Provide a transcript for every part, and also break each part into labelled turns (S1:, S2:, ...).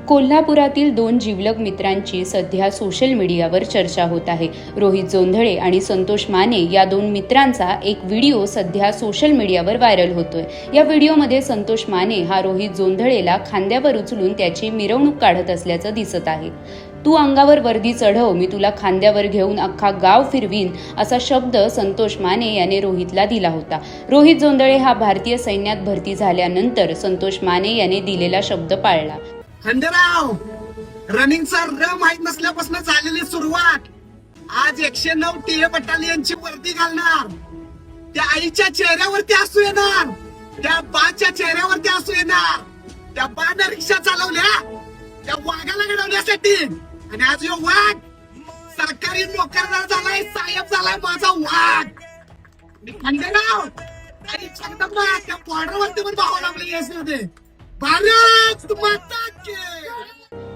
S1: कोल्हापुरातील दोन जिवलग मित्रांची सध्या सोशल मीडियावर चर्चा होत आहे. रोहित जोंधळे आणि संतोष माने या दोन मित्रांचा एक व्हिडिओ सध्या सोशल मीडियावर व्हायरल होतोय. या व्हिडिओमध्ये संतोष माने हा रोहित जोंधळेला खांद्यावर उचलून त्याची मिरवणूक काढत असल्याचं दिसत आहे. तू अंगावर वर्दी चढव, मी तुला खांद्यावर घेऊन अख्खा गाव फिरवीन, असा शब्द संतोष माने याने रोहितला दिला होता. रोहित जोंधळे हा भारतीय सैन्यात भरती झाल्यानंतर संतोष माने याने दिलेला शब्द पाळला.
S2: खंडेराव, रनिंगचा र माहीत नसल्यापासून झालेली सुरुवात. आज 109 टीए बटालियनची वर्दी घालणार. त्या आईच्या चेहऱ्यावरती असू येणार, त्या बाच्या चेहऱ्यावरती असू येणार. त्या बानं रिक्षा चालवल्या त्या वाघाला घडवण्यासाठी, आणि आज यो वाघ सरकारी नोकरदार झालाय, साहेब झालाय माझा वाघ. खंडेराव, आईच्या एकदम त्या बॉर्डरवरती पण भाव लागलेली असते. भारत माता की.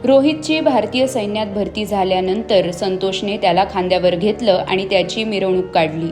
S1: रोहितची भारतीय सैन्यात भरती झाल्यानंतर संतोषने त्याला खांद्यावर घेतलं आणि त्याची मिरवणूक काढली.